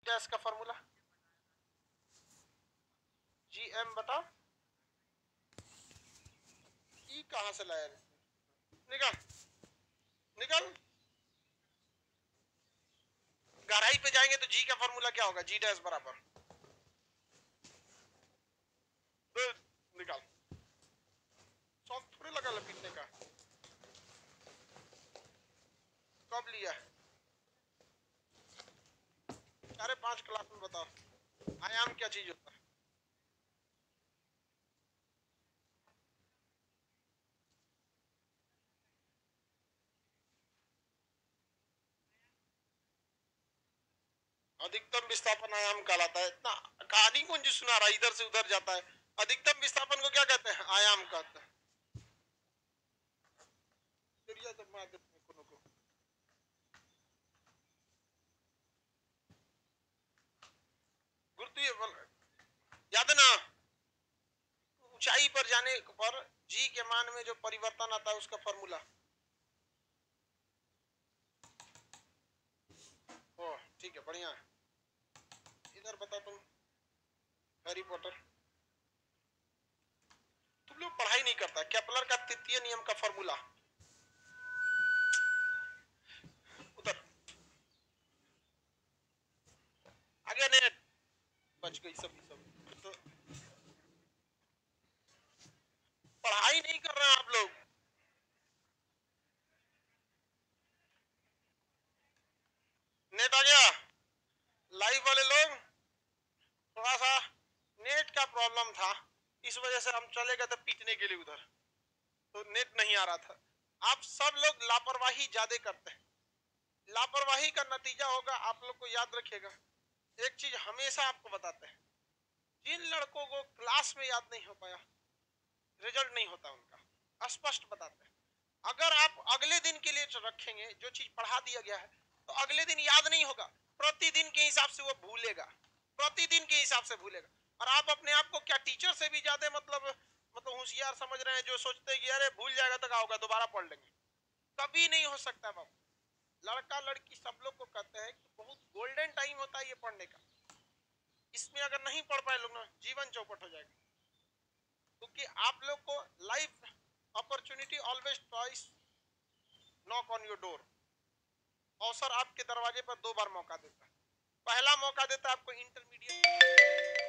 Dash का formula G M बटा ई कहां से लाया? निकल निकल, गहराई पे जाएंगे तो जी का फॉर्मूला क्या होगा? जी डैश बराबर निकाल। शौक थोड़े लगा लपीटने का। कब लिया? अरे 5 क्लास में बताओ आयाम क्या चीज होता है? अधिकतम विस्थापन आयाम कहलाता है। इतना कहानी कौन जी सुना रहा है, इधर से उधर जाता है। अधिकतम विस्थापन को क्या कहते हैं? आयाम कहते हैं। तो मार देते हैं कोनो को। गुरुत्वीय बल याद है ना? ऊंचाई पर जाने पर जी के मान में जो परिवर्तन आता है उसका फॉर्मूला। ओ ठीक है, बढ़िया है। इधर बता तुम, हैरी पॉटर। तुम लोग पढ़ाई नहीं करता। केपलर का तृतीय नियम का फॉर्मूला उधर आगे ने बच गई सब तो पढ़ाई नहीं कर रहे हैं आप लोग। नेट आ गया? लाइव वाले लोग थोड़ा सा नेट का प्रॉब्लम था, इस वजह से हम चले गए थे पीटने के लिए उधर, तो नेट नहीं आ रहा था। आप सब लोग लापरवाही ज्यादा करते हैं। लापरवाही का नतीजा होगा, आप लोग को याद रखिएगा। एक चीज हमेशा आपको बताते हैं, जिन लड़कों को क्लास में याद नहीं हो पाया, रिजल्ट नहीं होता उनका, स्पष्ट बताते हैं। अगर आप अगले दिन के लिए रखेंगे जो चीज पढ़ा दिया गया है, तो अगले दिन याद नहीं होगा, प्रतिदिन के हिसाब से वो भूलेगा, प्रतिदिन के हिसाब से भूलेगा। और आप अपने आप को क्या टीचर से भी ज्यादा मतलब होशियार समझ रहे हैं, जो सोचते हैं कि अरे भूल जाएगा तो क्या होगा, दोबारा पढ़ लेंगे। कभी नहीं हो सकता बाबू। लड़का लड़की सब लोग को कहते हैं कि बहुत गोल्डन टाइम होता है ये पढ़ने का, इसमें अगर नहीं पढ़ पाए लोग ना, जीवन चौपट हो जाएगा। क्योंकि आप लोग को life opportunity always twice knock on your door. अवसर आपके दरवाजे पर 2 बार मौका देता है। पहला मौका देता है आपको इंटरमीडिएट,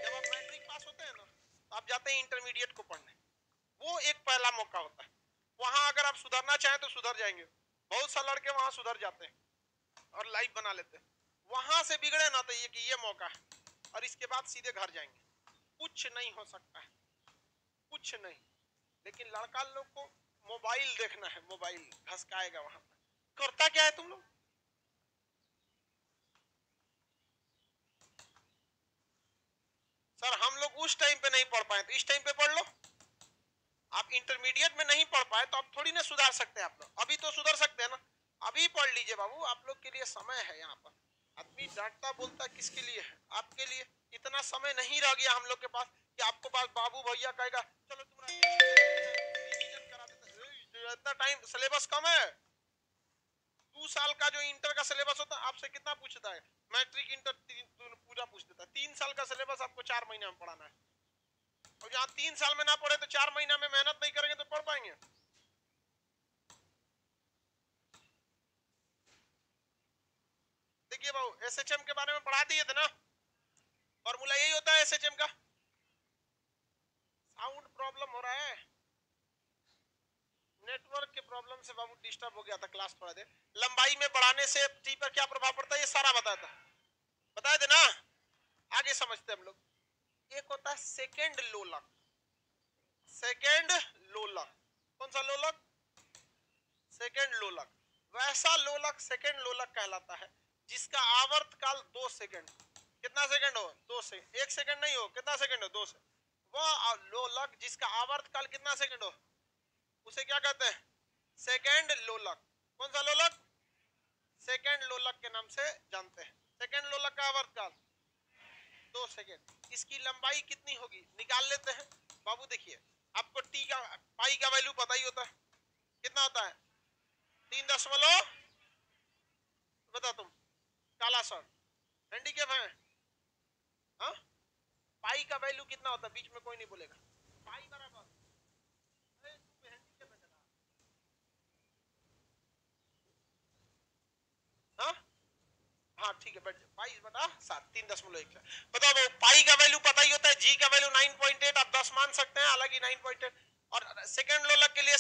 जब आप मैट्रिक पास होते हैं ना, तो आप जाते हैं इंटरमीडिएट को पढ़ने, वो एक पहला मौका होता है। वहां अगर आप सुधरना चाहें तो सुधर जाएंगे। बहुत सा लड़के वहां सुधर जाते हैं और लाइफ बना लेते हैं। वहां से बिगड़े ना तो ये कि ये मौका है, और इसके बाद सीधे घर जाएंगे। कुछ नहीं हो सकता है, कुछ नहीं। लेकिन लड़का लोग को मोबाइल देखना है, मोबाइल घसकाएगा वहां पर। करता क्या है तुम लोग? सर हम लोग उस टाइम पे नहीं पढ़ पाए तो इस टाइम पे पढ़ लो। आप इंटरमीडिएट में नहीं पढ़ पाए तो आप थोड़ी ना सुधार सकते हैं। आप लोग अभी तो सुधर सकते हैं ना, अभी पढ़ लीजिए बाबू, आप लोग के लिए समय है। यहाँ पर आदमी डांटता बोलता किसके लिए है? आपके लिए। इतना समय नहीं रह गया हम लोग के पास कि आपको पास बाबू भैया कहेगा चलो तुम्हारा रिवीजन करा देते। इतना टाइम, सिलेबस कम है। 2 साल का जो इंटर का सिलेबस होता है आपसे कितना पूछता है? मैट्रिक इंटर पूरा पूछ देता है। 3 साल का सिलेबस आपको 4 महीने में पढ़ाना है। और जहाँ 3 साल में ना पढ़े तो 4 महीना में मेहनत नहीं करेंगे तो पढ़ पाएंगे? देखिए बाबू, एसएचएम के बारे में पढ़ा दिए थे ना, फॉर्मूला यही होता है एसएचएम का। साउंड प्रॉब्लम हो रहा है, नेटवर्क के प्रॉब्लम से बाबू डिस्टर्ब हो गया था क्लास थोड़ा देर। लंबाई में बढ़ाने से टी पर क्या प्रभाव पड़ता है ये सारा बताया थे ना। आगे समझते हम लोग। एक होता है सेकेंड लोलक, सेकेंड लोलक। कौन सा लोलक? सेकेंड लोलक। वैसा लोलक सेकेंड लोलक कहलाता है जिसका आवर्त काल 2 सेकंड। कितना सेकंड हो? 2 सेकंड। 1 सेकंड नहीं हो, कितना सेकंड हो? 2 सेकंड। वह लोलक जिसका आवर्त काल कितना सेकंड हो, उसे क्या कहते हैं? सेकेंड लोलक। कौन सा लोलक? सेकेंड लोलक के नाम से जानते हैं। सेकेंड लोलक का आवर्त काल 2 सेकंड। इसकी लंबाई कितनी होगी निकाल लेते हैं बाबू। देखिए आपको टी का पाई का वैल्यू पता ही होता है, कितना होता है? 3 दशमलव, बता तुम, काला सर हैंडीकेप है वैल्यू कितना होता है, बीच में कोई नहीं बोलेगा। पाई बराबर, हाँ हाँ ठीक है, बैठ जाओ। पाई बटा 7, 3.1। बताओ वो पाई का वैल्यू पता ही होता है, जी का वैल्यू 9.8, आप 10 मान सकते हैं, हालांकि 9.8। और सेकंड लोलक के लिए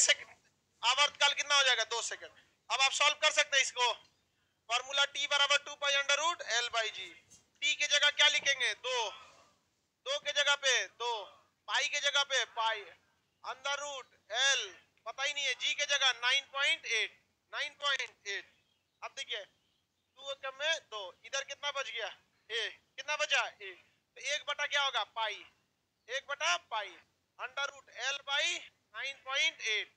आवर्तकाल कितना हो जाएगा, 2 सेकंड। अब आप सॉल्व कर सकते हैं इसको, फॉर्मूला टी बराबर 2 pi under root L by G. T की जगह क्या लिखेंगे, 2, 2 के जगह पे 2, पाई के जगह पे पाई अंडर रूट एल, पता ही नहीं है, जी के जगह 9.8, 9.8। अब देखिए 2 कम में 2, इधर कितना बच गया, ए, कितना बचा ए, तो 1 बटा क्या होगा पाई, 1 बटा pi under root L by 9.8,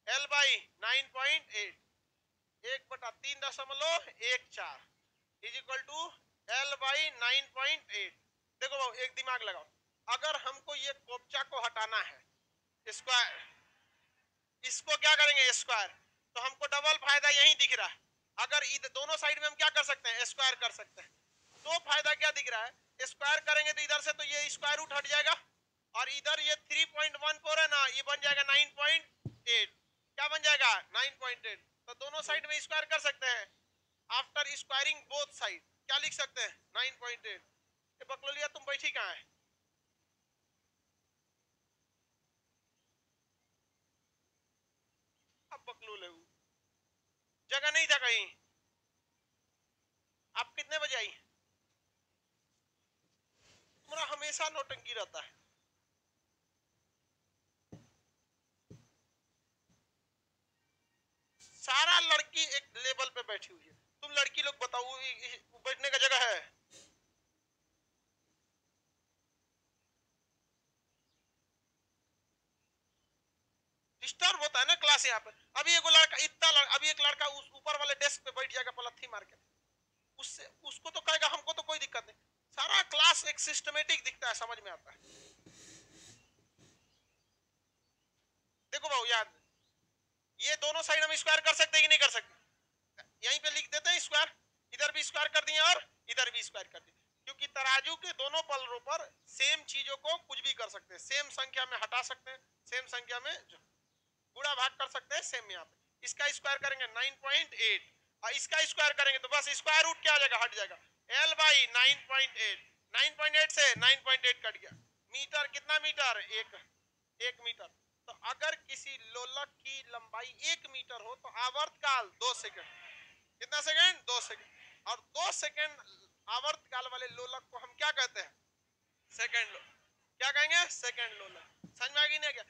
L by 9.8, 1/3.14 is equal to L by 9.8। देखो बाबू एक दिमाग लगाओ, अगर हमको ये कोपचा को हटाना है स्क्वायर, इसको क्या करेंगे स्क्वायर, तो हमको डबल फायदा यही दिख रहा है। अगर इधर दोनों साइड में हम क्या कर सकते हैं, स्क्वायर कर सकते हैं। तो फायदा क्या दिख रहा है, स्क्वायर करेंगे तो इधर से तो ये स्क्वायर रूट हट जाएगा, और इधर ये 3.14 है ना, ये बन जाएगा 9.8। क्या बन जाएगा 9.8। तो दोनों साइड में स्क्वायर कर सकते हैं। आफ्टर स्क्वायरिंग बोथ साइड क्या लिख सकते हैं 9.8। बकलोलिया तुम बैठी कहाँ है, अब बकलोल है, जगह नहीं था कहीं। आप कितने बजे आई, तुम्हारा हमेशा नौटंकी रहता है। सारा लड़की एक लेवल पे बैठी हुई है, तुम लड़की लोग बताओ बैठने का जगह है। डिस्टर्ब होता है ना क्लास यहाँ पे। अभी एक लड़का अभी एक लड़का उस ऊपर वाले डेस्क पे बैठ जाएगा पलथी मार के, उससे उसको तो कहेगा, हमको तो कोई दिक्कत नहीं। सारा क्लास एक सिस्टमेटिक दिखता है, समझ में आता है। देखो भाऊ याद, ये दोनों साइड हम स्क्वायर कर सकते हैं कि नहीं कर सकते, यहीं पे लिख देते हैं स्क्वायर, इधर भी स्क्वायर कर दिए और इधर भी स्क्वायर कर दिए, क्योंकि तराजू के दोनों पलरों पर सेम चीजों को कुछ भी कर सकते हैं, सेम संख्या में हटा सकते हैं, सेम संख्या में गुणा भाग कर सकते हैं, सेम यहाँ पे इसका स्क्वायर करेंगे 9.8 और इसका स्क्वायर करेंगे तो बस स्क्वायर रूट क्या हो जाएगा, हट जाएगा, एल बाई 9.8, 9.8 से 9.8 कट गया। मीटर कितना मीटर, 1 मीटर। तो अगर किसी लोलक की लंबाई 1 मीटर हो तो आवर्तकाल 2 सेकंड, कितना सेकंड, 2 सेकंड। और 2 सेकंड आवर्तकाल वाले लोलक को हम क्या कहते हैं, सेकंड लोलक। क्या कहेंगे, सेकंड लोलक। समझ में आ गई नहीं क्या।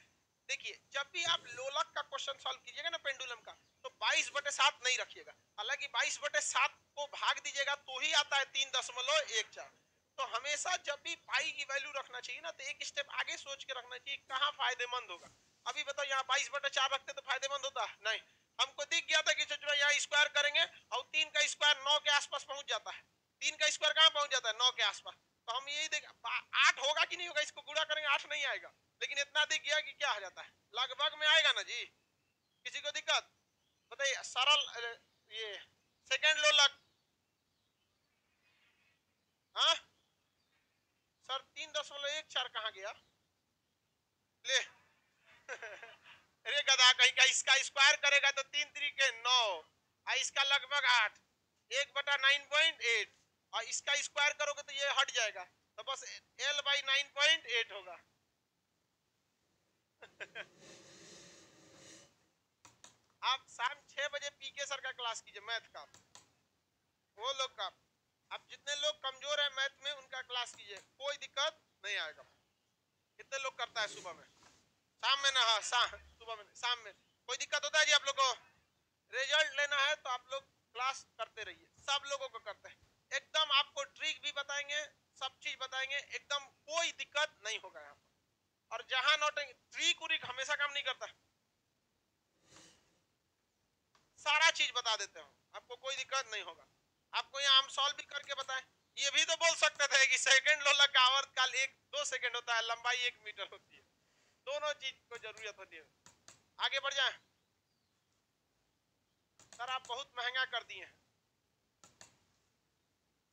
देखिए जब भी आप लोलक का क्वेश्चन सॉल्व कीजिएगा ना पेंडुलम का, तो 22/7 नहीं रखिएगा, हालांकि 22/7 को भाग दीजिएगा तो ही आता है 3.14। तो हमेशा जब भी पाई की वैल्यू रखना चाहिए ना, तो एक स्टेप आगे सोच के रखना चाहिए कहाँ फायदेमंद होगा। अभी बताओ यहाँ 22/4 रखते तो फायदेमंद होता नहीं, हमको दिख गया था कि यहाँ स्क्वायर करेंगे और 3 का स्क्वायर 9 के आसपास पहुंच जाता है, 3 का स्क्वायर कहाँ पहुंच जाता है 9 के आसपास। तो हम यही देख 8 होगा कि नहीं होगा, इसको गुणा करेंगे 8 नहीं आएगा, लेकिन इतना दिख गया कि क्या आ जाता है, लगभग में आएगा ना जी। किसी को दिक्कत बताइए, सरल ये सेकंड लोलक। हाँ सर 3.14 कहाँ गया, ले अरे गधा कहीं का, इसका स्क्वायर करेगा तो 3×3 = 9 और इसका लगभग 8, 1/9.8 और इसका स्क्वायर करोगे तो ये हट जाएगा, तो बस L बाई 9.8 होगा। आप शाम 6 बजे पीके सर का क्लास कीजिए मैथ का, वो लोग का। आप जितने लोग कमजोर है मैथ में उनका क्लास कीजिए, कोई दिक्कत नहीं आएगा। कितने लोग करता है सुबह में, शाम में ना, हाँ सुबह में, शाम में कोई दिक्कत होता है जी आप लोग को। रिजल्ट लेना है तो आप लोग क्लास करते रहिए, सब लोगों को करते हैं, एकदम आपको ट्रिक भी बताएंगे, सब चीज बताएंगे, एकदम कोई दिक्कत नहीं होगा यहाँ पर। और जहां नोट ट्रिक उरिक हमेशा काम नहीं करता, सारा चीज बता देते हो, आपको कोई दिक्कत नहीं होगा। आपको यहाँ हम सॉल्व भी करके बताएं, ये भी तो बोल सकते थे कि सेकंड लोलक का आवर्तकाल 1-2 सेकंड होता है, लंबाई 1 मीटर होती है, दोनों चीज को जरूरत होती है। आगे बढ़ जाए सर, आप बहुत महंगा कर दिए हैं,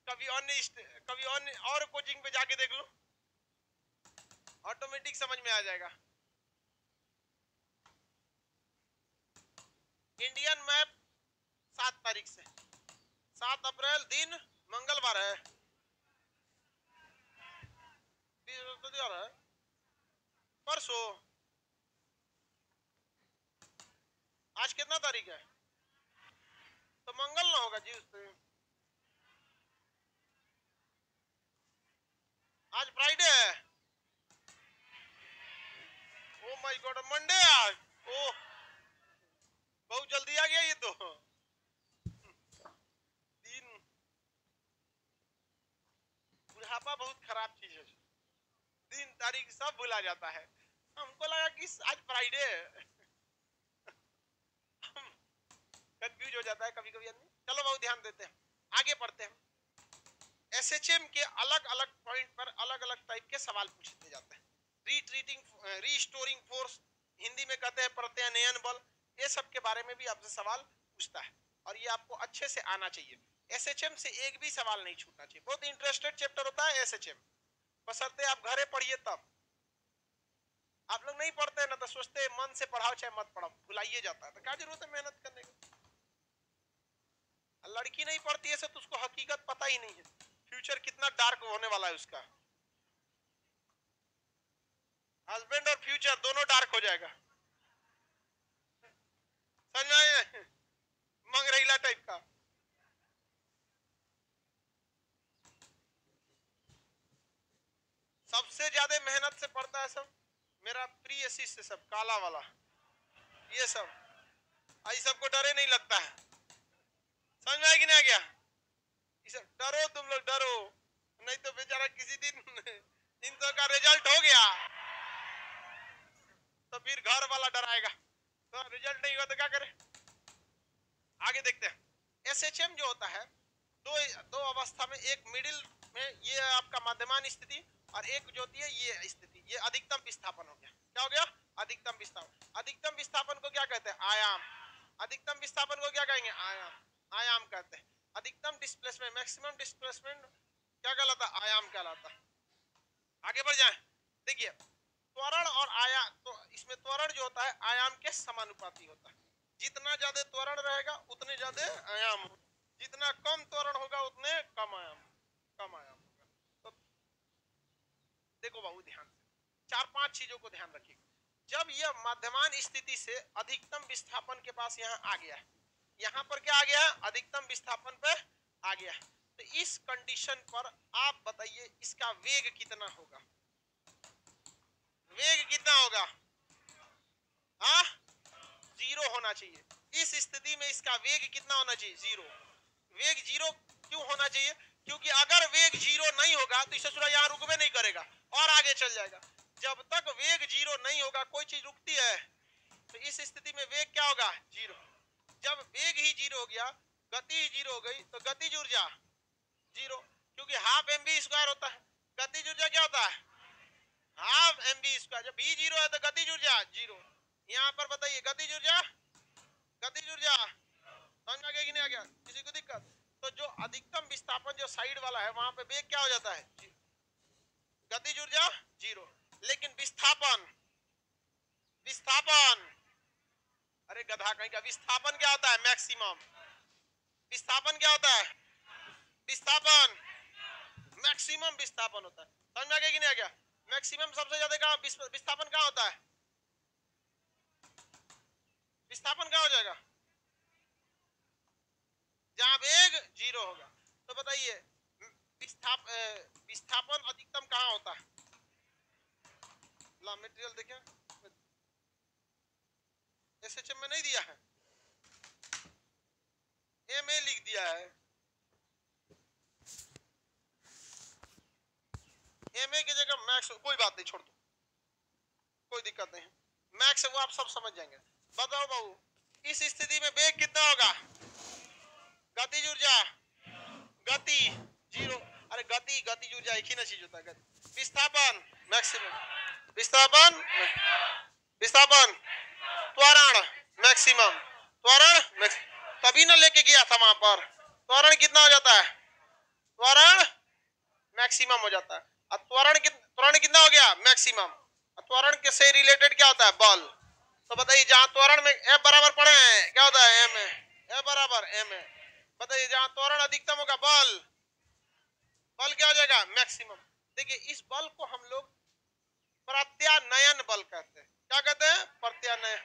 कभी अन्य कोचिंग पे जाके देख लो, ऑटोमेटिक समझ में आ जाएगा। इंडियन मैप 7 तारीख से, 7 अप्रैल दिन मंगलवार है, परसों। आज कितना तारीख है? तो मंगल ना होगा जी उस पे। आज फ्राइडे है। ओ माय गॉड, मंडे आज। ओ बहुत जल्दी आ गया ये तो। दिन, बुढ़ापा बहुत खराब चीज है, दिन तारीख सब भुला जाता है। हमको लगा कि आज फ्राइडे है। कंफ्यूज हो जाता है कभी कभी आदमी। चलो बहुत ध्यान देते हैं, आगे पढ़ते हैं। एसएचएम के अलग अलग पॉइंट पर अलग अलग टाइप के सवाल पूछते जाते हैं। रीस्टोरिंग फोर्स, हिंदी में कहते हैं प्रत्यानयन बल, ये सब के बारे में भी आपसे सवाल पूछता है और ये आपको अच्छे से आना चाहिए। एसएचएम से एक भी सवाल नहीं छूटना चाहिए। बहुत इंटरेस्टेड चैप्टर होता है एसएचएम, बशर्ते आप घरे पढ़िए तब। आप लोग नहीं पढ़ते हैं ना तो सोचते हैं मन से पढ़ाओ चाहे मत पढ़ाओ, भुलाइए जाता है, तो क्या जरूरत है मेहनत करने की। लड़की नहीं पढ़ती है तो उसको हकीकत पता ही नहीं है, फ्यूचर कितना डार्क होने वाला है उसका। हस्बैंड और फ्यूचर दोनों डार्क हो जाएगा, समझ में आए? मंगरैला टाइप का। सबसे ज्यादा मेहनत से पढ़ता है सब मेरा प्रिय शिष्य, सब काला वाला, ये सब आई सबको डरे नहीं लगता है। समझ में आया कि नहीं आ गया? ये सब डरो, तुम लोग डरो, नहीं तो बेचारा किसी दिन इन तो का रिजल्ट हो गया तो फिर घर वाला डराएगा, तो रिजल्ट नहीं हुआ तो क्या करे। आगे देखते हैं। एसएचएम जो होता है दो दो अवस्था में, एक मिडिल में ये आपका मध्यमान स्थिति, और एक जो होती है ये स्थिति, ये अधिकतम विस्थापन हो गया। क्या हो गया? अधिकतम विस्थापन। अधिकतम विस्थापन को क्या कहते हैं? आयाम। अधिकतम विस्थापन को क्या कहेंगे? आयाम, आयाम कहते हैं। अधिकतम डिस्प्लेसमेंट, मैक्सिमम डिस्प्लेसमेंट क्या कहलाता? आयाम कहलाता। आगे बढ़ जाए, देखिए त्वरण और आयाम, तो इसमें त्वरण जो होता है आयाम के समानुपाती होता है। जितना ज्यादा त्वरण रहेगा उतने ज्यादा आयाम होगा, जितना कम त्वरण होगा उतने कम आयाम, कम आयाम होगा। तो देखो बाबू ध्यान से, 4-5 चीजों को ध्यान रखिएगा। जब यह मध्यमान स्थिति से अधिकतम विस्थापन के पास यहाँ आ गया है, यहाँ पर क्या आ गया है? अधिकतम विस्थापन पे आ गया है, तो इस कंडीशन पर आप बताइए इसका वेग कितना होगा? वेग कितना होगा? हाँ, 0 होना चाहिए। इस स्थिति में इसका वेग कितना होना चाहिए? 0। वेग 0 क्यों होना चाहिए? क्योंकि अगर वेग 0 नहीं होगा तो इसे सूर्य यहाँ रुकवे नहीं करेगा और आगे चल जाएगा। जब तक वेग 0 नहीं होगा कोई चीज रुकती है, तो इस स्थिति में वेग क्या होगा? 0। जब वेग ही 0 हो गया, गति ही 0 हो गई, तो गतिज ऊर्जा 0, क्योंकि हाफ mv² होता है। गतिज ऊर्जा क्या होता है? Half mv²। जब v 0 है तो गतिज ऊर्जा 0। यहाँ पर बताइए गतिज ऊर्जा, गतिज ऊर्जा समझ में आ गया कि नहीं आ गया? किसी को दिक्कत? तो जो अधिकतम विस्थापन जो साइड वाला है वहां पे वेग क्या हो जाता है? गतिज ऊर्जा 0। लेकिन विस्थापन, विस्थापन, अरे गधा कहीं का, विस्थापन क्या होता है? मैक्सिमम। विस्थापन क्या होता है? विस्थापन, मैक्सिमम विस्थापन होता है। समझ में आ गया कि नहीं आ गया? मैक्सिमम सबसे ज्यादा कहां विस्थापन कहां होता है? विस्थापन कहां हो जाएगा? जहां वेग 0 होगा। तो बताइए विस्थापन अधिकतम कहां होता है? ला मटेरियल देखें, एसएचएम में नहीं दिया है, एमए लिख दिया है। एमए की जगह मैक्स, कोई बात नहीं, छोड़ दो, कोई दिक्कत नहीं है। मैक्स वो आप सब समझ जाएंगे। बताओ बाबू इस स्थिति में वेग कितना होगा? गतिज ऊर्जा, गति 0, अरे गति, गतिज ऊर्जा एक ही ना चीज होता है। गति, विस्थापन मैक्सिमम, विस्थापन, विस्थापन, त्वरण मैक्सिमम, त्वरण तभी ना लेके गया था वहां पर। त्वरण कितना हो जाता है? त्वरण मैक्सिमम हो जाता है। त्वरण कितना हो गया? मैक्सिमम। त्वरण के से रिलेटेड क्या होता है? बल। तो बताइए जहां त्वरण में F बराबर पढ़े हैं क्या होता है? M है। F बराबर M है। बताइए जहां त्वरण अधिकतम होगा बल क्या हो जाएगा? मैक्सिमम। देखिए इस बल को हम लोग प्रत्यानयन बल कहते हैं। क्या कहते हैं? प्रत्यानयन,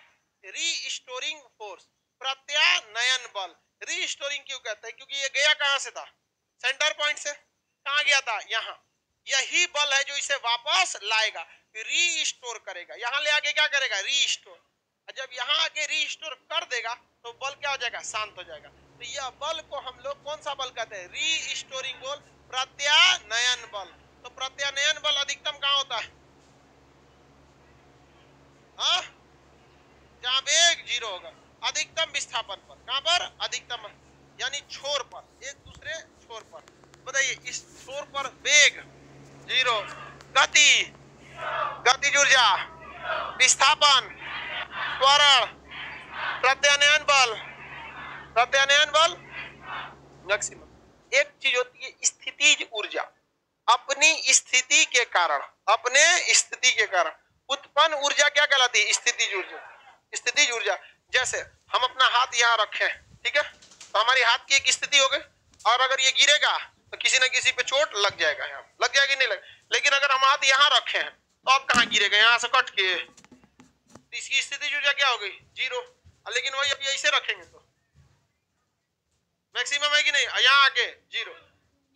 रीस्टोरिंग फोर्स, प्रत्यानयन बल। रीस्टोरिंग क्यों कहते हैं? क्योंकि ये गया कहां से था? सेंटर पॉइंट से। कहां गया था? यहां। यही बल है जो इसे वापस लाएगा, रीस्टोर करेगा। यहां ले आके क्या करेगा? रीस्टोर। जब यहां आके रीस्टोर कर देगा तो बल क्या हो जाएगा? शांत हो जाएगा। तो यह बल को हम लोग कौन सा बल कहते हैं? रीस्टोरिंग बल, प्रत्यानयन बल। तो प्रत्यानयन बल अधिकतम कहां होता है? हाँ, जहां वेग जीरो होगा। अधिकतम विस्थापन पर। कहां पर? अधिकतम, यानी छोर पर, एक दूसरे छोर पर। बताइए इस छोर पर वेग जीरो, गति, गतिज ऊर्जा, विस्थापन, त्वरण, प्रत्यानयन बल, प्रत्यानयन बल मैक्सिमम। एक चीज होती है स्थितिज ऊर्जा। अपनी स्थिति के कारण, अपने स्थिति के कारण उत्पन्न ऊर्जा क्या कहलाती है? स्थितिज ऊर्जा। स्थितिज ऊर्जा, जैसे हम अपना हाथ यहाँ रखे, ठीक है, तो हमारी हाथ की एक स्थिति हो गई, और अगर ये गिरेगा तो किसी न किसी पे चोट लग जाएगा। यहाँ लग जाएगी, नहीं लग। लेकिन अगर हम हाथ यहाँ रखे हैं तो अब कहाँ गिरेगा? यहाँ से कट के, तो इसकी स्थितिज ऊर्जा क्या हो गई? जीरो। लेकिन वही अब ऐसे रखेंगे तो मैक्सिमम है कि नहीं? यहाँ आके जीरो।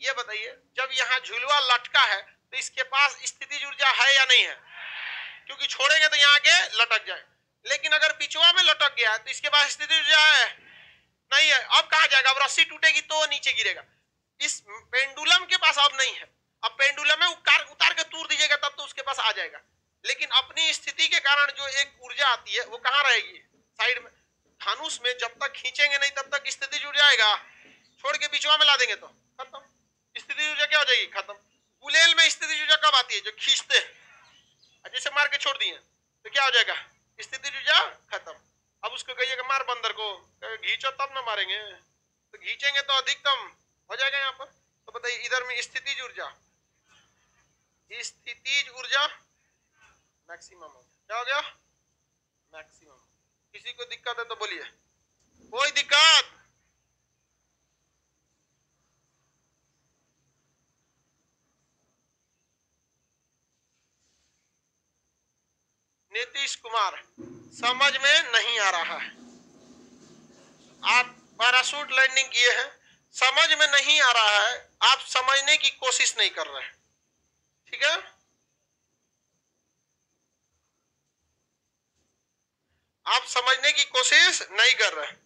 ये बताइए जब यहाँ झुलवा लटका है तो इसके पास स्थितिज ऊर्जा है या नहीं है? क्योंकि छोड़ेंगे तो यहाँ आके लटक जाए। लेकिन अगर बिचवा में लटक गया है तो इसके पास स्थितिज ऊर्जा है? नहीं है। अब कहाँ जाएगा? अब रस्सी टूटेगी तो नीचे गिरेगा। इस पेंडुलम के पास अब नहीं है। अब पेंडुलम में उतार के तूर दीजिएगा तब तो उसके पास आ जाएगा। लेकिन अपनी स्थिति के कारण जो एक ऊर्जा आती है वो कहाँ रहेगी? साइड में। धनुष में जब तक खींचेंगे नहीं तब तक स्थितिज ऊर्जा आएगा। छोड़ के बिचवा में ला देंगे तो खत्म। स्थितिज ऊर्जा क्या हो जाएगी? खत्म। गुलेल में स्थितिज ऊर्जा कब आती है? जो खींचते हैं, जैसे मार के छोड़ दिए तो क्या हो जाएगा? स्थितिज ऊर्जा खत्म। अब उसको कहिएगा मार बंदर को, घींचो तब ना मारेंगे, तो घींचेंगे तो अधिकतम हो जाएगा यहाँ पर। तो बताइए इधर में स्थितिज ऊर्जा, स्थितिज ऊर्जा मैक्सिमम हो गया। क्या हो गया? मैक्सिमम। किसी को दिक्कत है तो बोलिए। कोई दिक्कत? नीतीश कुमार, समझ में नहीं आ रहा है। आप पैराशूट लैंडिंग किए हैं, समझ में नहीं आ रहा है, आप समझने की कोशिश नहीं कर रहे हैं, ठीक है? आप समझने की कोशिश नहीं कर रहे हैं।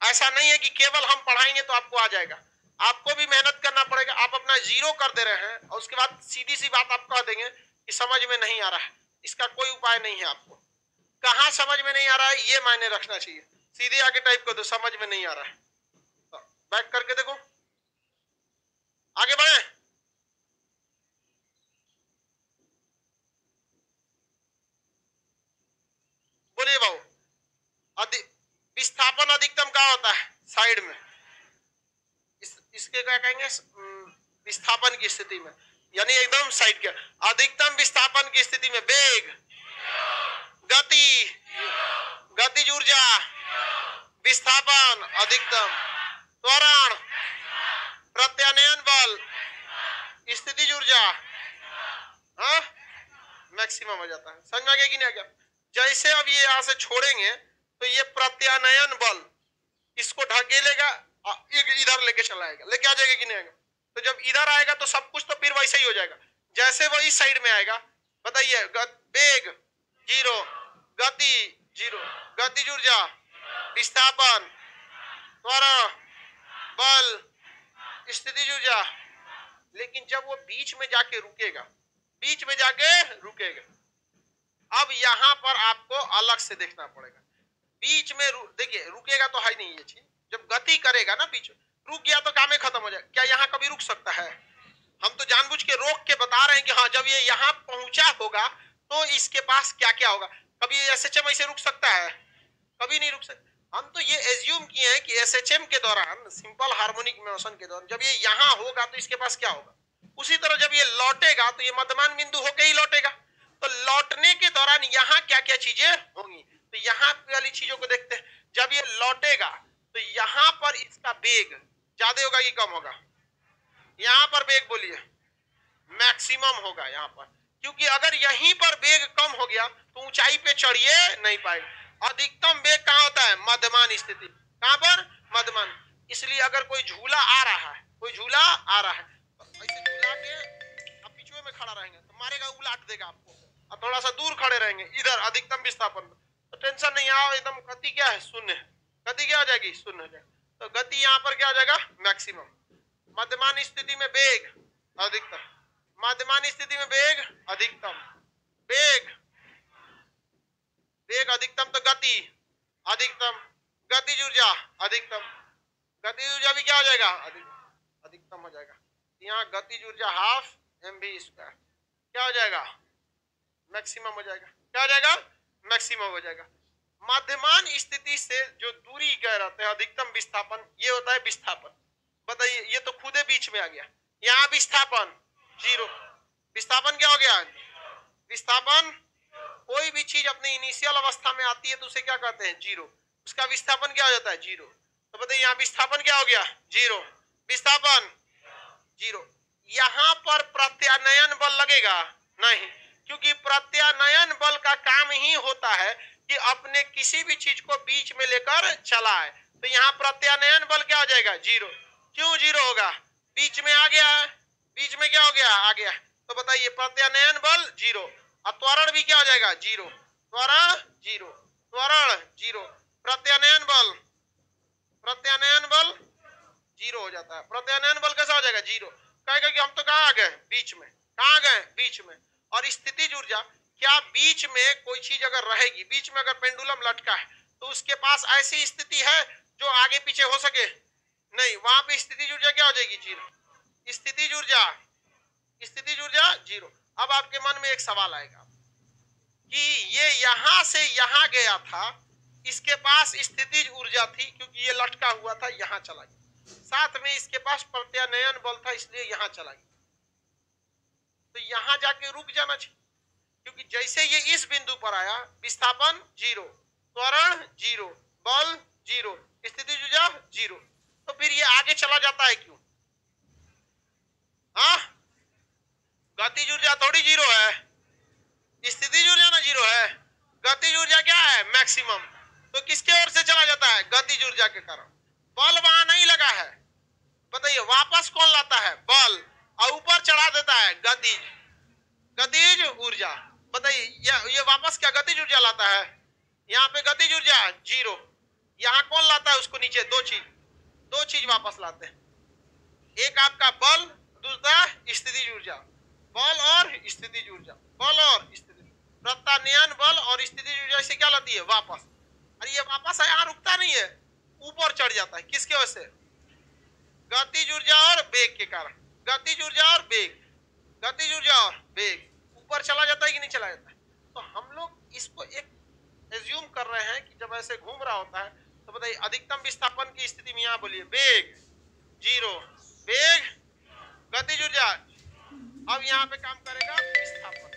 ऐसा नहीं है कि केवल हम पढ़ाएंगे तो आपको आ जाएगा, आपको भी मेहनत करना पड़ेगा। आप अपना जीरो कर दे रहे हैं और उसके बाद सीधी सी बात आप कह देंगे कि समझ में नहीं आ रहा है। इसका कोई उपाय नहीं है। आपको कहाँ समझ में नहीं आ रहा है ये मायने रखना चाहिए। सीधे आगे टाइप कर दो समझ में नहीं आ रहा है, बैक करके देखो, आगे बढ़े। बोलिए भाऊ। विस्थापन अधिकतम क्या होता है? साइड में। इसके क्या कहेंगे? विस्थापन की स्थिति में, यानी एकदम साइड के। अधिकतम विस्थापन की स्थिति में वेग, गति, गतिज ऊर्जा, विस्थापन अधिकतम, त्वरण, प्रत्यानयन बल, स्थितिज ऊर्जा, हाँ, मैक्सिमम हो जाता है। समझ में आ गया कि नहीं आ गया? जैसे अब ये यहां से छोड़ेंगे तो ये प्रत्यानयन बल इसको ढकेलेगा, इधर लेके चला आएगा, लेके आ जाएगा कि नहीं आएगा? तो जब इधर आएगा तो सब कुछ तो फिर वैसे ही हो जाएगा। जैसे वो इस साइड में आएगा, बताइए, वेग जीरो, गति जीरो, गतिज ऊर्जा, विस्थापन, त्वरण, बल, स्थितिज ऊर्जा। लेकिन जब वो बीच में जाके रुकेगा, बीच में जाके रुकेगा, अब यहां पर आपको अलग से देखना पड़ेगा। बीच में देखिए रुकेगा तो है नहीं ये चीज। जब गति करेगा ना बीच में, रुक गया तो काम ही खत्म हो जाएगा। क्या यहाँ कभी रुक सकता है? हम तो जानबूझ के रोक के बता रहे हैं कि हाँ जब ये यहाँ पहुंचा होगा तो इसके पास क्या क्या होगा। कभी एसएचएम ऐसे रुक सकता है? कभी नहीं रुक सकता। हम तो ये एज्यूम किए हैं कि एसएचएम के दौरान, सिंपल हार्मोनिक मोशन के दौरान, जब ये यहाँ होगा तो इसके पास क्या होगा। उसी तरह जब जब ये लौटेगा तो ये मध्यमान बिंदु होके ही लौटेगा। तो लौटने के दौरान यहाँ क्या क्या चीजें होंगी, तो यहाँ वाली चीजों को देखते हैं। जब ये लौटेगा तो यहाँ पर इसका वेग ज्यादा होगा कि कम होगा? यहाँ पर वेग बोलिए मैक्सिमम होगा यहाँ पर, क्योंकि अगर यहीं पर वेग कम हो गया तो ऊंचाई पे चढ़िए नहीं पाएगा। अधिकतम वेग कहाँ होता है? मध्यमान स्थिति। कहाँ पर? मध्यमान। इसलिए अगर कोई झूला आ रहा है, कोई झूला आ रहा है तो ऐसे झूला के आप पिछुए में खड़ा रहेंगे तो मारेगा, उलाट देगा आपको। और थोड़ा सा दूर खड़े रहेंगे इधर अधिकतम विस्थापन में तो टेंशन नहीं आओ, एकदम गति क्या है? शून्य है। गति क्या हो जाएगी? शून्य हो जाएगी। तो गति यहाँ पर क्या हो जाएगा? मैक्सिमम। मध्यमान स्थिति में वेग अधिकतम, मध्यमान स्थिति में वेग अधिकतम, वेग वेग अधिकतम तो गति अधिकतम, गतिज ऊर्जा अधिकतम, गतिज ऊर्जा भी क्या हो जाएगा? अधिकतम हो जाएगा। यहाँ गतिज ऊर्जा हाफ mv स्क्वायर क्या हो जाएगा? मैक्सिमम हो जाएगा। क्या हो जाएगा? मैक्सिमम हो जाएगा। मध्यमान स्थिति से जो दूरी कह रहते हैं अधिकतम विस्थापन, ये होता है विस्थापन। बताइए, ये तो खुदे बीच में आ गया। यहाँ विस्थापन जीरो, विस्थापन क्या हो गया? विस्थापन कोई भी चीज अपनी इनिशियल अवस्था में आती है तो उसे क्या कहते हैं? जीरो। उसका विस्थापन क्या हो जाता है? जीरो। तो बताइए यहाँ विस्थापन क्या हो गया? जीरो, विस्थापन जीरो। यहाँ पर प्रत्यानयन बल लगेगा नहीं, क्योंकि प्रत्यानयन बल का काम ही होता है कि अपने किसी भी चीज को बीच में लेकर चलाए। तो यहाँ प्रत्यानयन बल क्या हो जाएगा? जीरो। क्यों जीरो होगा? बीच में आ गया है, बीच में क्या हो गया? आ गया। तो बताइए प्रत्यानयन बल जीरो, और त्वरण भी क्या हो जाएगा? जीरो। त्वरण जीरो, त्वरण जीरो, प्रत्यानयन बल, प्रत्यानयन बल जीरो हो जाता है। प्रत्यानयन बल कैसा हो जाएगा? जीरो। कहेगा कि हम तो कहाँ आ गए? बीच में। कहाँ गए? बीच में। और स्थितिज ऊर्जा, क्या बीच में कोई चीज अगर रहेगी, बीच में अगर पेंडुलम लटका है तो उसके पास ऐसी स्थिति है जो आगे पीछे हो सके? नहीं, वहां पे स्थितिज ऊर्जा क्या हो जाएगी? जीरो। स्थितिज ऊर्जा, स्थितिज ऊर्जा जीरो। अब आपके मन में एक सवाल आएगा कि ये यहां से यहां गया था, इसके पास स्थितिज ऊर्जा थी क्योंकि ये लटका हुआ था, यहां चला गया, साथ में इसके पास प्रत्यानयन बल था इसलिए यहां चला गया। तो यहां जाके रुक जाना चाहिए, क्योंकि जैसे ये इस बिंदु पर आया विस्थापन जीरो, त्वरण जीरो, बल जीरो, स्थितिज ऊर्जा जीरो, तो फिर ये आगे चला जाता है क्यों? हाँ, गतिज ऊर्जा थोड़ी जीरो है, स्थितिज ऊर्जा ना जीरो है। गतिज ऊर्जा क्या है? मैक्सिमम। तो किसके ओर से चला जाता है? गतिज ऊर्जा के कारण। बल वहां नहीं लगा है, बताइए वापस कौन लाता है? बल, और ऊपर चढ़ा देता है गतिज, गतिज ऊर्जा। बताइए ये वापस क्या गतिज ऊर्जा लाता है? यहाँ पे गतिज ऊर्जा जीरो, यहाँ कौन लाता है उसको नीचे? दो चीज वापस लाते हैं, एक आपका बल, दूसरा स्थितिज ऊर्जा। बल और स्थितिज ऊर्जा, बल और स्थितिज, प्रत्यानयन बल और स्थितिज ऊर्जा से क्या लाती है? वापस। अरे ये वापस यहाँ रुकता नहीं है, ऊपर चढ़ जाता है। किसके वजह से? गतिज ऊर्जा और वेग के कारण। गतिज ऊर्जा और वेग, गतिज ऊर्जा और वेग ऊपर चला जाता है कि नहीं चला जाता है? तो हम लोग इसको एक एज्यूम कर रहे हैं कि जब ऐसे घूम रहा होता है तो बताइए अधिकतम विस्थापन की स्थिति में यहाँ बोलिए वेग जीरो, वेग गतिज ऊर्जा। अब यहाँ पे काम करेगा विस्थापन,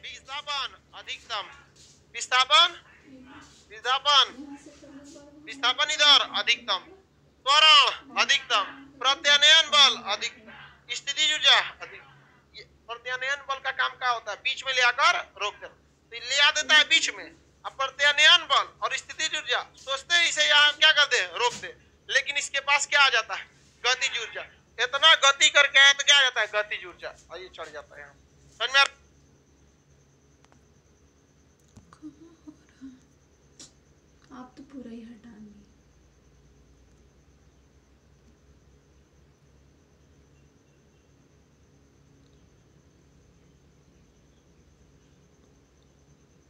विस्थापन अधिकतम, विस्थापन, विस्थापन, विस्थापन इधर अधिकतम, त्वरण अधिकतम, प्रत्यानयन बल अधिकतम, स्थितिज ऊर्जा अधिक। प्रत्यानयन बल का काम क्या होता है? बीच में ले आकर रोक देना, तो ले आ देता है बीच में। अब प्रत्यानयन बल और स्थितिज ऊर्जा सोचते हैं इसे यहाँ क्या कर दे? रोक दे, लेकिन इसके पास क्या आ जाता है? गतिज ऊर्जा। इतना गति करके आया तो क्या आ जाता है? गतिज ऊर्जा, और ये चढ़ जाता है यहाँ। समझ में? आप तो पूरा ही हटा दिए।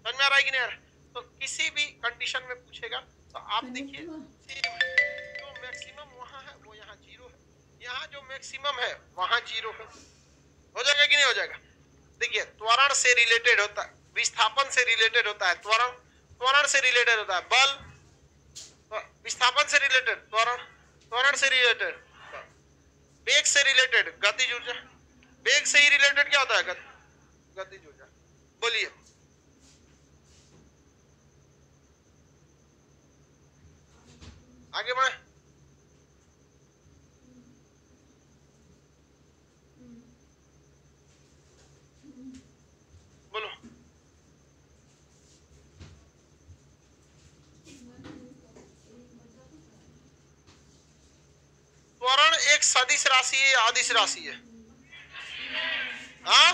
समझ में आ रहा है कि नहीं आ रहा? तो किसी भी कंडीशन में पूछेगा तो आप देखिए जो मैक्सिमम वहां है वो यहाँ जीरो है, यहाँ जो मैक्सिमम है वहां जीरो है। हो जाएगा कि नहीं हो जाएगा? देखिए त्वरण से रिलेटेड होता है, विस्थापन से रिलेटेड होता है त्वरण, त्वरण से रिलेटेड होता है बल, विस्थापन से रिलेटेड त्वरण, त्वरण से रिलेटेड वेग से रिलेटेड गतिज ऊर्जा, वेग से ही रिलेटेड क्या होता है? गतिज ऊर्जा। बोलिए। आगे बढ़े। बोलो। त्वरण एक सदिश राशि है या अदिश राशि है? हाँ,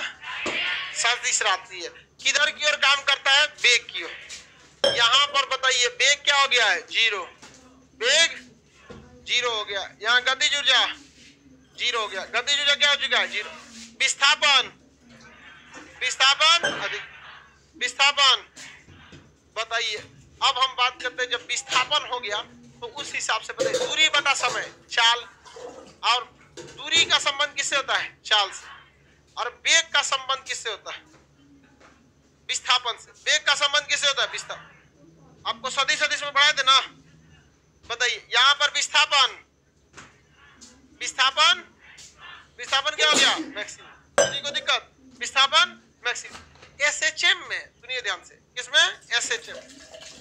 सदिश राशि है। किधर की ओर काम करता है? वेग की ओर। यहां पर बताइए वेग क्या हो गया है? जीरो। वेग जीरो हो गया। यहाँ गतिज ऊर्जा जीरो हो गया। गतिज ऊर्जा क्या हो चुका है? जीरो। विस्थापन, विस्थापन अधिक, विस्थापन बताइए। अब हम बात करते हैं जब विस्थापन हो गया तो उस हिसाब से बताइए दूरी बटा समय, चाल। और दूरी का संबंध किससे होता है? चाल से। और वेग का संबंध किससे होता है? विस्थापन से। वेग का संबंध किससे होता है? विस्थापन। आपको सदिश सदिश में पढ़ाए थे ना? बताइए यहां पर विस्थापन, विस्थापन, विस्थापन क्या हो गया? मैक्सिमम। किसी को दिक्कत? विस्थापन मैक्सिमम। एसएचएम में सुनिए ध्यान से, किसमें? एसएचएम।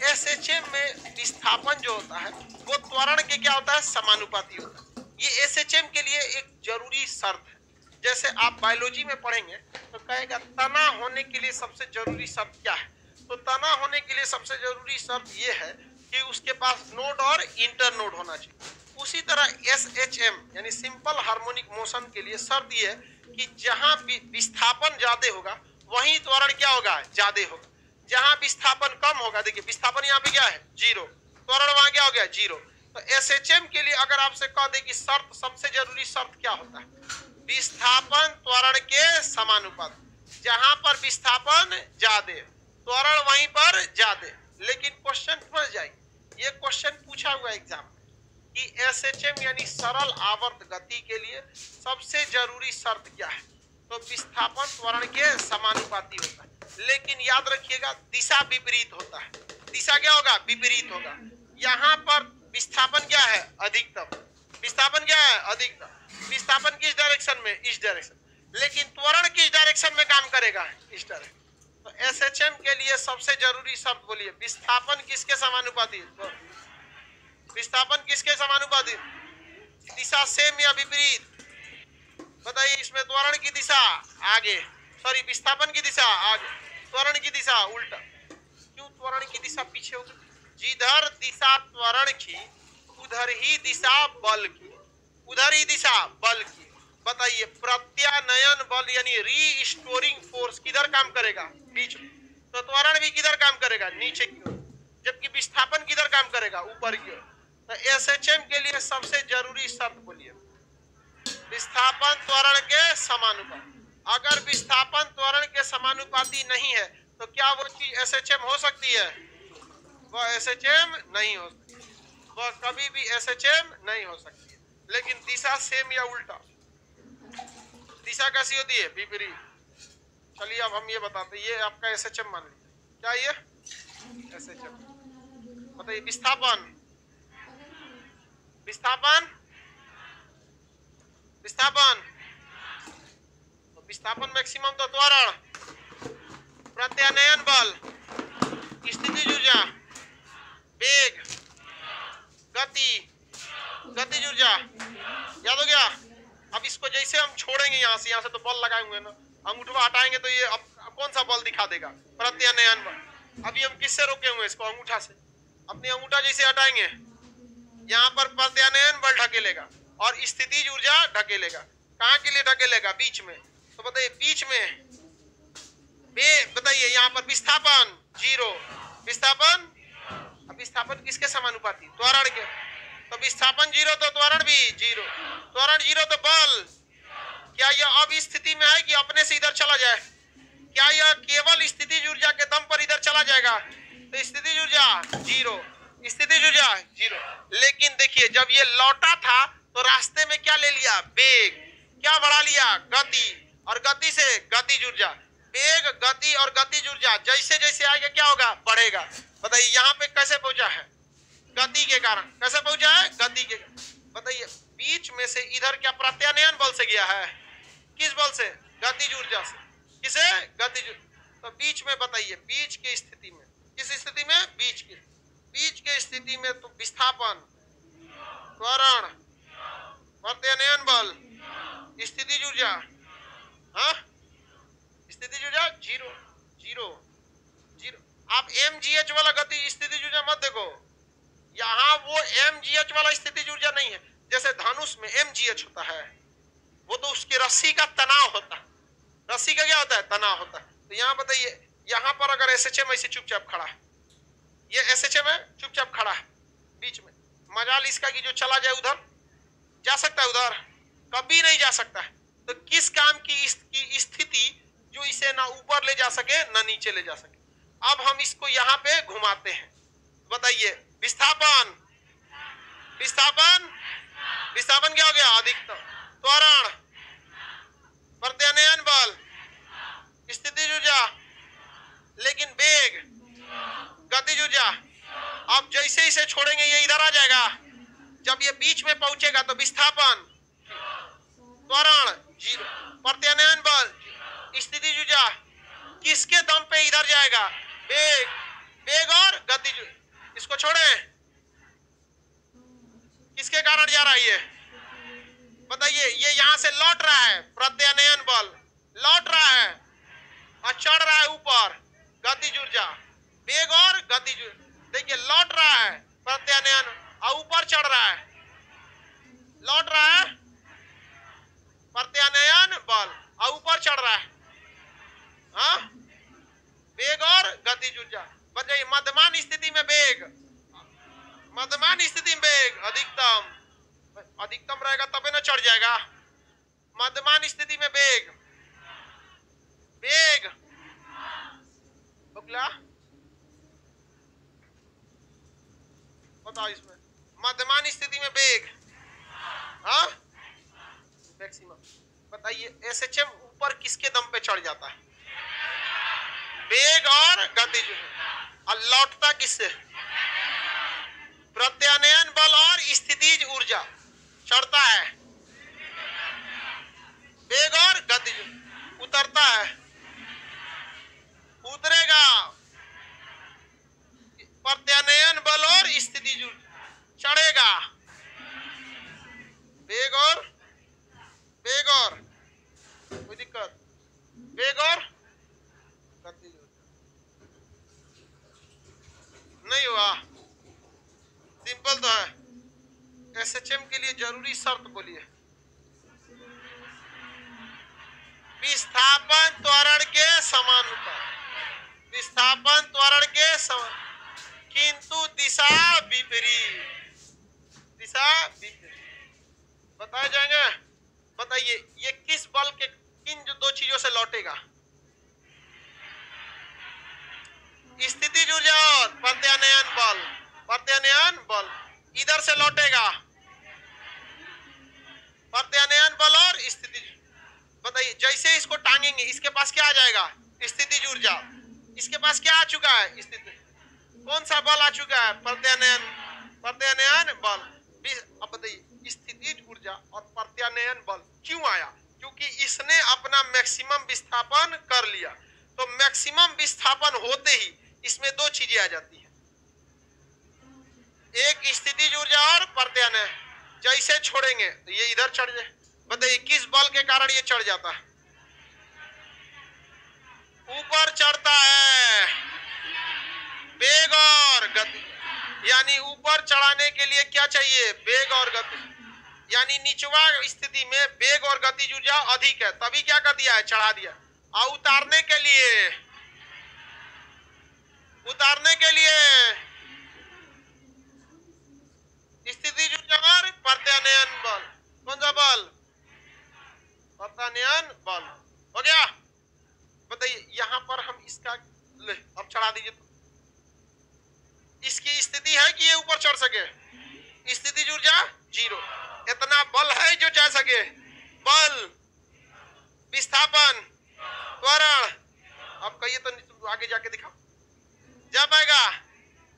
एसएचएम में विस्थापन जो होता है वो त्वरण के क्या होता है? समानुपाती होता है। ये एसएचएम के लिए एक जरूरी शर्त है। जैसे आप बायोलॉजी में पढ़ेंगे तो कहेगा तना होने के लिए सबसे जरूरी शर्त क्या है? तो तना होने के लिए सबसे जरूरी शर्त ये है कि उसके पास नोड और इंटर नोड होना चाहिए। उसी तरह एसएचएम यानी सिंपल हार्मोनिक मोशन के लिए शर्त ये है कि जहां विस्थापन ज्यादा होगा वहीं त्वरण क्या होगा? ज्यादा होगा। जहां विस्थापन कम होगा, देखिए विस्थापन यहाँ पे क्या है? जीरो। त्वरण वहां क्या हो गया? जीरो। तो एसएचएम के लिए अगर आपसे कह दे कि शर्त, सबसे जरूरी शर्त क्या होता है? विस्थापन त्वरण के समानुपात। जहां पर विस्थापन ज्यादा, त्वरण वहीं पर ज्यादा। लेकिन क्वेश्चन फंस जाएगी। ये क्वेश्चन पूछा हुआ एग्जाम में कि एसएचएम यानी सरल आवर्त गति के लिए सबसे जरूरी शर्त क्या है? तो विस्थापन त्वरण के समानुपाती होता है। लेकिन याद रखिएगा दिशा विपरीत होता है। दिशा क्या होगा? विपरीत होगा। यहाँ पर विस्थापन क्या है? अधिकतम। विस्थापन क्या है? अधिकतम। विस्थापन किस डायरेक्शन में? इस डायरेक्शन। लेकिन त्वरण किस डायरेक्शन में काम करेगा? इस डायरेक्शन। तो एसएचएम के लिए सबसे जरूरी शर्त बोलिए, विस्थापन किसके समानुपाती? तो विस्थापन किसके समानुपाती? दिशा सेम या विपरीत? बताइए। इसमें त्वरण की दिशा आगे, सॉरी विस्थापन की दिशा आगे, त्वरण की दिशा उल्टा। क्यों त्वरण की दिशा पीछे होगी? जिधर दिशा त्वरण की उधर ही दिशा बल की, उधर ही दिशा बल की। बताइए प्रत्यानयन बल यानी रीस्टोरिंग फोर्स किधर काम करेगा? बीच में। तो त्वरण भी किधर काम करेगा? नीचे की ओर। जबकि विस्थापन किधर काम करेगा? ऊपर की ओर। तो एसएचएम के लिए सबसे जरूरी शर्त बोलिए, विस्थापन त्वरण के समानुपाती। अगर विस्थापन त्वरण के समानुपाती नहीं है तो क्या वो चीज एसएचएम हो सकती है? वह एसएचएम नहीं हो सकती, वह कभी भी एसएचएम नहीं हो सकती है। लेकिन दिशा सेम या उल्टा? दिशा कैसी होती है? विपरीत। चलिए अब हम ये बताते हैं, ये आपका एसएचएम मान लीजिए। क्या ये एसएचएम? बताइए विस्थापन, विस्थापन, विस्थापन, तो विस्थापन मैक्सिमम तो त्वरण, प्रत्यानयन बल, स्थितिज ऊर्जा, वेग, गति, गतिज ऊर्जा। याद हो गया? अब इसको जैसे हम छोड़ेंगे यहाँ से तो बल लगाए हुए ना, अंगूठा हटाएंगे तो ये अब कौन सा बल दिखा देगा? प्रत्यानयन बल। अभी हम किससे रोके हुए इसको? अंगूठा से। अपनी अंगूठा जैसे हटाएंगे यहाँ पर प्रत्यानयन बल ढकेलेगा और स्थितिज ऊर्जा ढकेलेगा। कहाँ के लिए ढकेलेगा? बीच में। तो बताइए बीच में बताइए यहाँ पर विस्थापन जीरो, विस्थापन, अब विस्थापन किसके समानुपाती? त्वरण के। तो विस्थापन जीरो तो त्वरण भी जीरो, त्वरण जीरो तो बल। क्या यह अब स्थिति में है कि अपने से इधर चला जाए? क्या यह केवल स्थितिज ऊर्जा के दम पर इधर चला जाएगा? तो स्थितिज ऊर्जा जीरो, स्थितिज ऊर्जा जीरो। लेकिन देखिए जब ये लौटा था तो रास्ते में क्या ले लिया? वेग। क्या बढ़ा लिया? गति। और गति से गतिज ऊर्जा। वेग, गति और गतिज ऊर्जा जैसे जैसे आएगा क्या होगा? बढ़ेगा। बताइए यहाँ पे कैसे पहुंचा है? गति के कारण। कैसे पहुंचा है? गति के। बताइए बीच में से इधर क्या प्रत्यानयन बल से गया है? किस बल से? गतिज ऊर्जा से। किसे? गतिज। तो बीच में बताइए, बीच की स्थिति में, किस स्थिति में? बीच के स्थिति में तो विस्थापन, त्वरण, प्रत्यानयन बल, स्थितिज ऊर्जा, हाँ स्थितिज ऊर्जा जीरो जीरो जीरो। आप mgh वाला गति स्थितिज ऊर्जा मत देखो, यहाँ वो mgh वाला स्थितिज ऊर्जा नहीं है। जैसे धनुष में mgh होता है, वो तो उसकी रस्सी का तनाव होता है। रस्सी का क्या होता है? तनाव होता है। तो यहाँ बताइए, यहाँ पर अगर SHM ऐसे चुपचाप खड़ा है, ये SHM है, चुपचाप खड़ा है बीच में, मजाल इसका कि जो चला जाए उधर, जा सकता है उधर? कभी नहीं जा सकता है। तो किस काम की स्थिति जो इसे ना ऊपर ले जा सके ना नीचे ले जा सके। अब हम इसको यहाँ पे घुमाते हैं, बताइए विस्थापन, विस्थापन, विस्थापन क्या हो गया? अधिकतम। त्वरण, प्रत्यानयन बल, स्थितिज ऊर्जा, लेकिन वेग, गतिज ऊर्जा। अब जैसे इसे छोड़ेंगे ये इधर आ जाएगा, जब ये बीच में पहुंचेगा तो विस्थापन, त्वरण जीरो, प्रत्यानयन बल, स्थितिज ऊर्जा। किसके दम पे इधर जाएगा? वेग, वेग और गतिज। इसको छोड़े, किसके कारण जा रहा है ये? बताइए, ये यहां से लौट रहा है, प्रत्यानयन बल लौट रहा है और चढ़ रहा है ऊपर, गतिज ऊर्जा, वेग और गतिज। देखिए लौट रहा है प्रत्यानयन और ऊपर चढ़ रहा है, लौट रहा है प्रत्यानयन बल और ऊपर चढ़ रहा है, हाँ वेग और गतिज ऊर्जा। बताइए मध्यमान स्थिति में वेग, मध्यमान स्थिति में वेग अधिकतम, अधिकतम रहेगा तबे ना चढ़ जाएगा। मध्यमान स्थिति में वेग, वेग बगला बताओ इसमें, मध्यमान स्थिति में वेग, हाँ मैक्सिमम। बताइए SHM ऊपर किसके दम पे चढ़ जाता है? वेग और गतिज। और लौटता किससे? प्रत्यानयन बल और स्थितिज ऊर्जा। चढ़ता है वेग और गतिज, उतरता है, उतरेगा प्रत्यानयन बल और स्थितिज ऊर्जा, चढ़ेगा वेग और कोई दिक्कत? वेग और गतिज नहीं हुआ? सिंपल तो है। SHM के लिए जरूरी शर्त बोलिए। विस्थापन त्वरण के समानुपाती, विस्थापन त्वरण के समान, किंतु दिशा विपरीत, दिशा विपरीत बताए जाएंगे। बताइए ये किस बल के किन जो दो चीजों से लौटेगा? स्थितिज ऊर्जा और प्रत्यानयन बल। प्रत्यानयन बल इधर से लौटेगा, प्रत्यानयन बल और स्थितिज। बताइए जैसे इसको टांगेंगे इसके पास क्या आ जाएगा? स्थितिज ऊर्जा। इसके पास क्या आ चुका है? स्थिति। कौन सा बल आ चुका है? प्रत्यानयन, प्रत्यानयन बल। अब बताइए स्थितिज ऊर्जा और प्रत्यानयन बल क्यों आया? क्योंकि इसने अपना मैक्सिमम विस्थापन कर लिया। तो मैक्सिमम विस्थापन होते ही इसमें दो चीजें आ जाती है, एक स्थितिज ऊर्जा और प्रत्यानयन। जैसे छोड़ेंगे तो ये इधर चढ़ जाए। बताइए किस बल के कारण ये चढ़ जाता है? ऊपर चढ़ता है वेग और गति। यानी ऊपर चढ़ाने के लिए क्या चाहिए? वेग और गति। यानी निचवा स्थिति में वेग और गतिज ऊर्जा अधिक है, तभी क्या कर दिया है? चढ़ा दिया। और उतारने के लिए, उतारने के लिए स्थितिज ऊर्जा और प्रत्यानयन बल। कौन सा बल? प्रत्यानयन बल। हो गया? बताइए यहां पर हम इसका ले अब चढ़ा दीजिए। तो इसकी स्थिति है कि ये ऊपर चढ़ सके? स्थितिज ऊर्जा जीरो। इतना बल है जो जा सके। बल, विस्थापन, त्वरण। अब कहिए तो आगे जाके दिखाओ, जा पाएगा?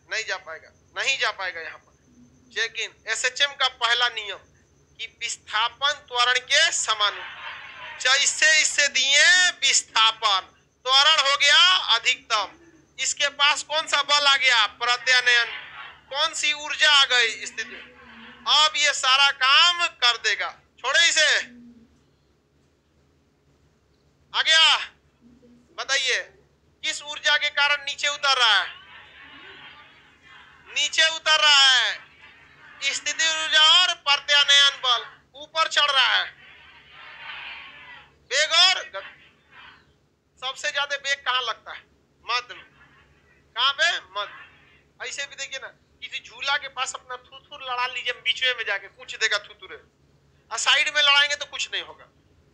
नहीं जा पाएगा, नहीं जा पाएगा यहाँ पर। लेकिन SHM का पहला नियम कि विस्थापन त्वरण के समान। जैसे इससे दिए विस्थापन, त्वरण हो गया अधिकतम। इसके पास कौन सा बल आ गया? प्रत्यानयन। कौन सी ऊर्जा आ गई स्थिति? अब ये सारा काम कर देगा। छोड़े इसे, आ गया। बताइए किस ऊर्जा के कारण नीचे उतर रहा है? नीचे उतर रहा है स्थिति ऊर्जा और प्रत्यानयन बल। ऊपर चढ़ रहा है वेग और गति। सबसे ज्यादा वेग कहाँ लगता है? मध्य में। कहाँ पे? मध्य। ऐसे भी देखिए ना, किसी झूला के पास अपना थूथूर लड़ा लीजिए, बीच में जाके कुछ देगा थूथूरे, और साइड में लड़ाएंगे तो कुछ नहीं होगा।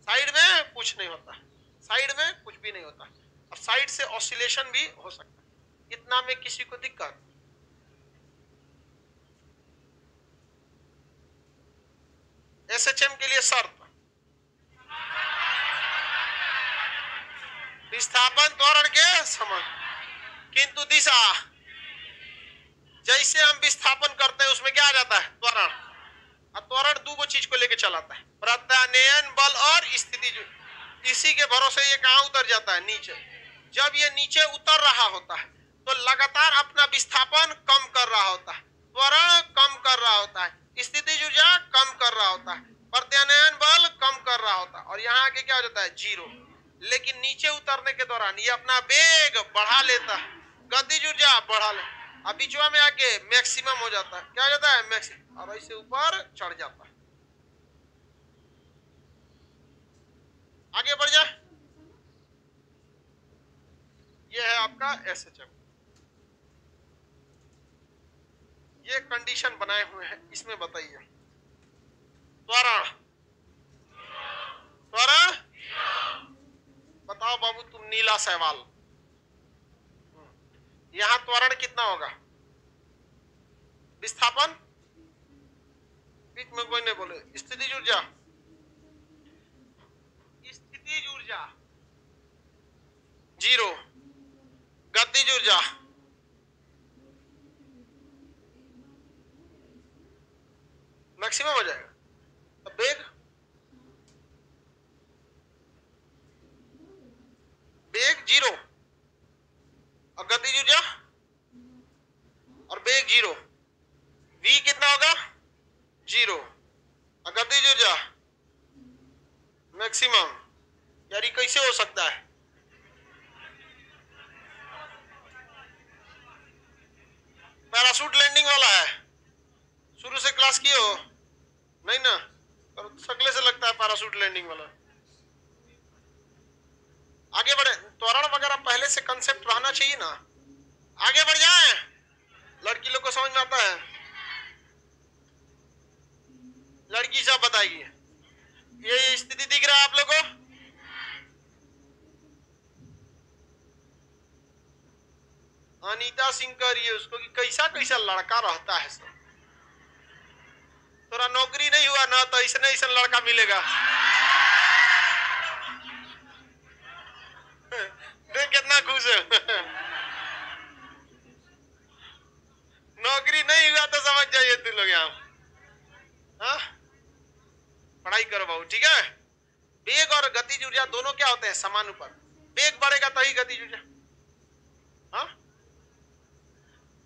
साइड में कुछ नहीं होता, साइड में कुछ भी नहीं होता, और साइड से ऑसिलेशन भी हो सकता है। इतना में किसी को दिक्कत? एसएचएम के लिए शर्त विस्थापन त्वरण के समान, किंतु दिशा। जैसे हम विस्थापन करते हैं उसमें क्या आ जाता है? त्वरण। और त्वरण दो चीज को लेके चलाता है, प्रत्यानयन बल और स्थिति। इसी के भरोसे ये कहां उतर जाता है? नीचे। जब ये नीचे उतर रहा होता है तो लगातार अपना विस्थापन कम कर रहा होता है, त्वरण कम कर रहा होता है, स्थिति ऊर्जा कम कर रहा होता है, प्रत्यानयन बल कम कर रहा होता है, और यहाँ आके क्या हो जाता है? जीरो। लेकिन नीचे उतरने के दौरान ये अपना वेग बढ़ा लेता है, गतिज ऊर्जा बढ़ा ले, अब बीचवा में आके मैक्सिमम हो जाता है। क्या हो जाता है? मैक्सिमम। और ऐसे ऊपर चढ़ जाता है। आगे बढ़ जाए। ये है आपका एसएचएम। ये कंडीशन बनाए हुए हैं, इसमें बताइए त्वरण। त्वरण बताओ बाबू तुम, नीला सवाल। यहां त्वरण कितना होगा? विस्थापन बीच में कोई नहीं बोले। स्थितिज ऊर्जा, स्थितिज ऊर्जा जीरो, गतिज ऊर्जा मैक्सिमम हो जाएगा। अब वेग, वेग जीरो और गतिज ऊर्जा और वेग जीरो। v कितना होगा? जीरो और गतिज ऊर्जा मैक्सिमम। यार ये कैसे हो सकता है? पैराशूट लैंडिंग वाला है, शुरू से क्लास किए हो? नहीं ना, और सकले से लगता है पैराशूट लैंडिंग वाला। आगे बढ़े। त्वरण वगैरह पहले से कंसेप्ट रहना चाहिए ना। आगे बढ़ जाए। लड़की लोग को समझ में आता है? लड़की सब बताइए। ये स्थिति दिख रहा है आप लोगों को? अनीता सिंह करिए उसको कि कैसा कैसा लड़का रहता है सब। थोड़ा नौकरी नहीं हुआ ना तो ऐसा ऐसा लड़का मिलेगा। देख कितना खुश है। नौकरी नहीं हुआ तो समझ जाइए तुम लोग यहाँ। हाँ? पढ़ाई करो बाबू, ठीक है। वेग और गतिज ऊर्जा दोनों क्या होते हैं? समानुपात। वेग बढ़ेगा तभी गतिज ऊर्जा। हाँ,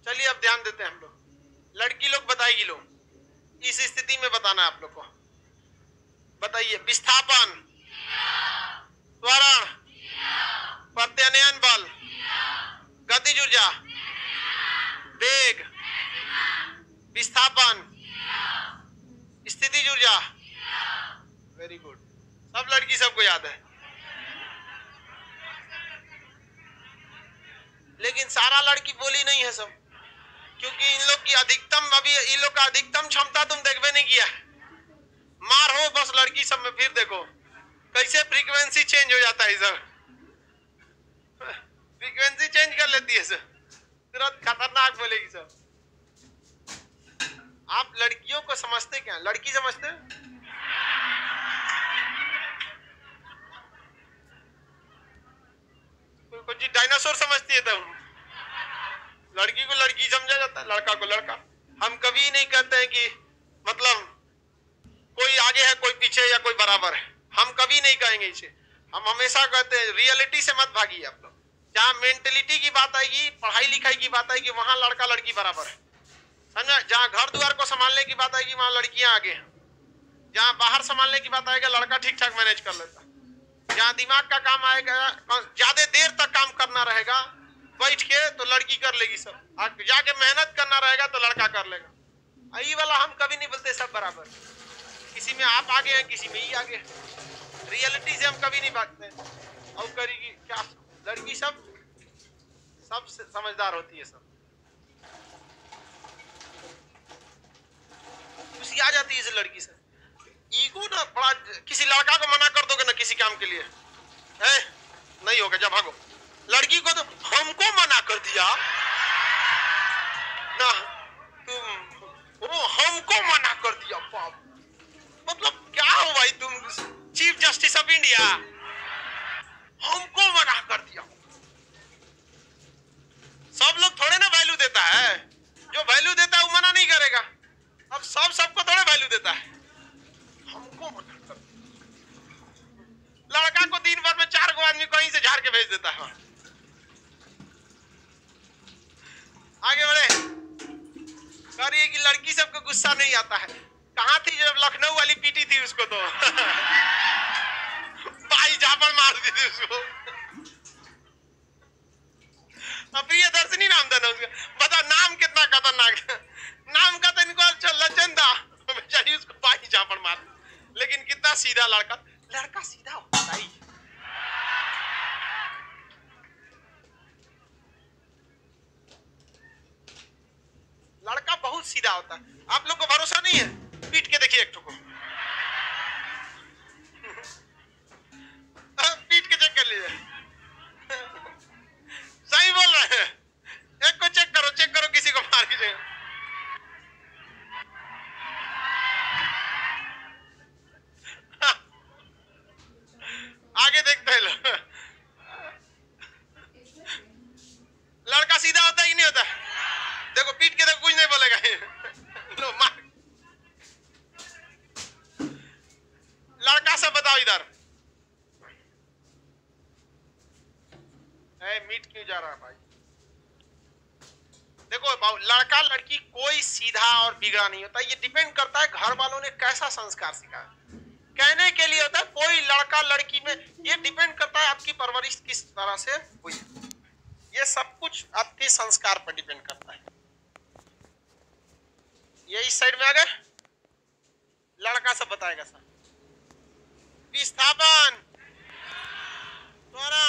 चलिए अब ध्यान देते हैं हम लोग। लड़की लोग बताएगी, लोग इस स्थिति में बताना है आप लोग को। बताइए विस्थापन, त्वरण, प्रत्यानयन बल, गतिज ऊर्जा, वेग, विस्थापन, स्थितिज ऊर्जा। वेरी गुड, सब लड़की सबको याद है। लेकिन सारा लड़की बोली नहीं है सब, क्योंकि इन लोग की अधिकतम, अभी इन लोग का अधिकतम क्षमता तुम देखबे नहीं किया। मार हो बस लड़की सब में, फिर देखो कैसे फ्रीक्वेंसी चेंज हो जाता है। सब फ्रीक्वेंसी चेंज कर लेती है सब, तुरंत खतरनाक बोलेगी सब। आप लड़कियों को समझते क्या? लड़की समझते? कुछ डायनासोर समझती है तुम। लड़की को लड़की समझा जाता है, लड़का को लड़का। हम कभी नहीं कहते हैं कि मतलब कोई आगे है कोई पीछे या कोई बराबर है। हम कभी नहीं कहेंगे इसे। हम हमेशा कहते हैं रियलिटी से मत भागिए आप लोग। जहाँ मेंटेलिटी की बात आएगी, पढ़ाई लिखाई की बात आएगी, वहां लड़का लड़की बराबर है, समझा। जहाँ घर द्वार को संभालने की बात आएगी वहां लड़कियां आगे हैं। जहाँ बाहर संभालने की बात आएगा लड़का ठीक ठाक मैनेज कर लेता है। जहाँ दिमाग का काम आएगा, ज्यादा देर तक काम करना रहेगा बैठ के, तो लड़की कर लेगी सब। जाके मेहनत करना रहेगा तो लड़का कर लेगा। यही वाला हम कभी नहीं बोलते सब बराबर। किसी में आप आगे हैं, किसी में ही आगे हैं। रियलिटी से हम कभी नहीं भागते। और करेगी क्या, लड़की सब समझदार होती है, सब खुशी आ जाती है इस लड़की से। ईगो ना बड़ा, किसी लड़का को मना कर दोगे ना किसी काम के लिए, है नहीं होगा, जब भागो। लड़की को तो हमको मना कर दिया ना, तुम वो हमको मना कर दिया, बाप मतलब क्या हो भाई, तुम चीफ जस्टिस ऑफ इंडिया, हमको मना कर दिया। सब लोग थोड़े ना वैल्यू देता है, जो वैल्यू देता है वो मना नहीं करेगा। अब सबको थोड़े वैल्यू देता है, हमको मना कर दिया। लड़का को दिन भर में 4 गो आदमी कहीं से झाड़ के भेज देता है। आगे बढ़े, करिए कि लड़की सबको गुस्सा नहीं आता है। कहां थी जब लखनऊ वाली पीटी थी उसको, तो भाई झापड़ मार दी थी उसको। प्रियदर्शनी नाम था ना उसका, बता नाम कितना खतरनाक है। नाम का तो इनको लचन था, बेचारी उसको भाई झापड़ मार। लेकिन कितना सीधा लड़का, लड़का सीधा होता ही। लड़का बहुत सीधा होता है। आप लोग को भरोसा नहीं है, पीट के देखिए एक ठो को, पीट के चेक कर लीजिए। सही बोल रहे हैं, एक को चेक करो किसी को मार के। आगे देखते हैं लोग, लड़का सीधा होता है कि नहीं होता। देखो पीट के तो कुछ नहीं बोलेगा। लो मार। लड़का सब बताओ इधर, मीट क्यों जा रहा है भाई। देखो लड़का लड़की कोई सीधा और बिगड़ा नहीं होता, ये डिपेंड करता है घर वालों ने कैसा संस्कार सिखाया। कहने के लिए होता है कोई लड़का लड़की में, ये डिपेंड करता है आपकी परवरिश किस तरह से हुई। ये सब कुछ आपके संस्कार पर डिपेंड करता है। ये इस साइड में आ गए, लड़का सब बताएगा सर। विस्थापन, त्वरण,